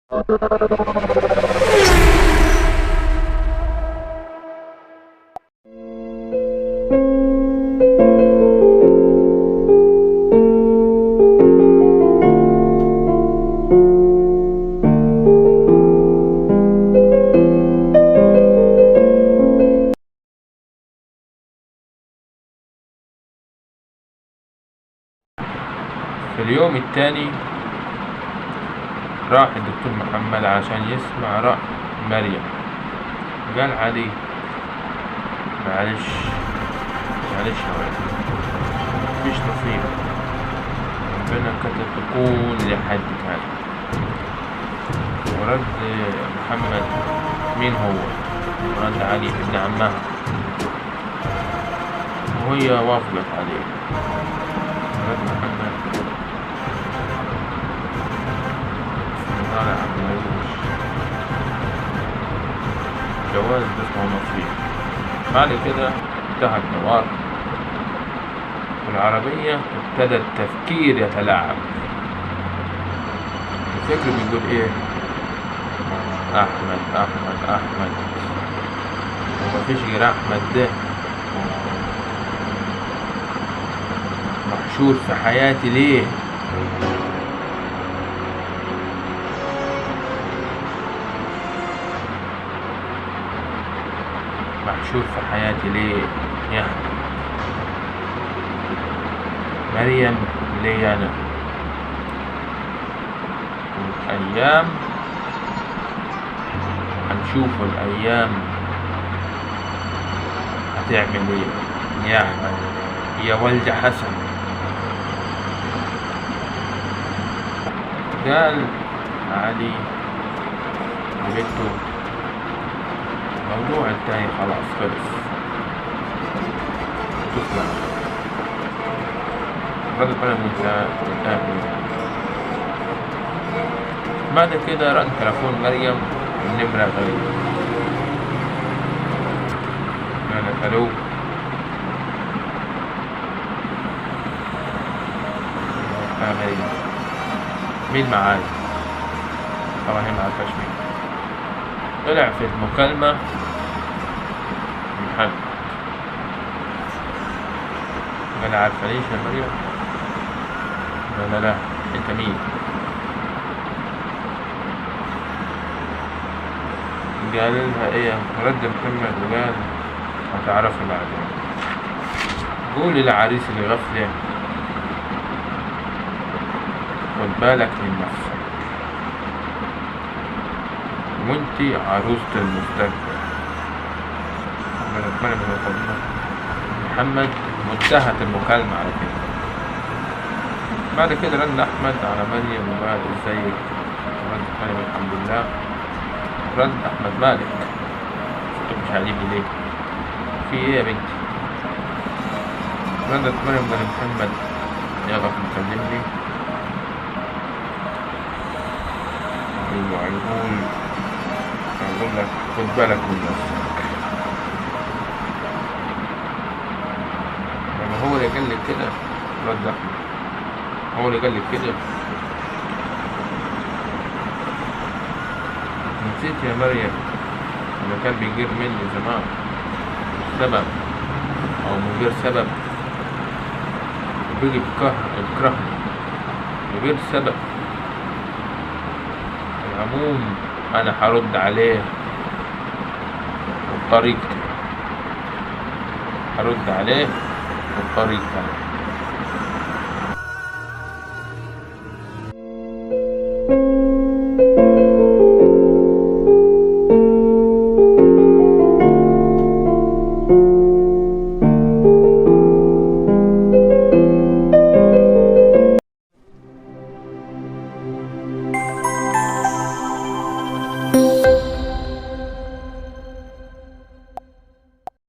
في اليوم التاني راح الدكتور محمد عشان يسمع رأي مريم. قال علي معلش معلش يا ولد، مفيش نصيب، ربنا كتب تكون لحد تاني. ورد محمد مين هو؟ ورد علي ابن عمها، وهي وافقت عليه. ورد محمد طالع عملوش جواز اسمه نصيب. بعد كده انتهى الحوار، والعربية ابتدى التفكير يتلاعب. الفكر بيقول ايه؟ احمد احمد احمد، ومفيش غير احمد ده محشور في حياتي ليه؟ محشور في حياتي ليه يا أحمد؟ مريم ليه أنا؟ والأيام هنشوف الأيام هتعمل ايه يا أحمد يا ولد حسن. قال علي لبنته الموضوع التاني خلاص خلص، تطلع ردت على المتابع. بعد كده رن تليفون مريم النمرة غير. قالت الو، يا مريم مين معاي؟ طبعا هي معرفاش مين. طلع في المكالمة محمد. قال عارفة ليش يا مريم؟ قال لا، انت مين؟ قال لها ايه؟ رد محمد وقال هتعرفي بعدين. قولي للعريس اللي غفله خد بالك من نفسك، وانتي عروسة المستقبل. محمد وانتهت المكالمة على كده. بعد كده رن أحمد على مريم وقال ازيك؟ رد مريم الحمد لله. رد أحمد مالك؟ انت مش عاجبني ليه؟ في ايه يا بنتي؟ ردت مريم قال محمد يلا مكلمني يقول لك خد بالك من نفسك. لما هو اللي قال لك كده، رد أحمد هو اللي قال لك كده. نسيت يا مريم لما كان بيجير مني زمان سبب أو من غير سبب، وبيجي بكرهني من غير سبب. العموم أنا هرد عليه وبطريقتي، هرد عليه وبطريقتي.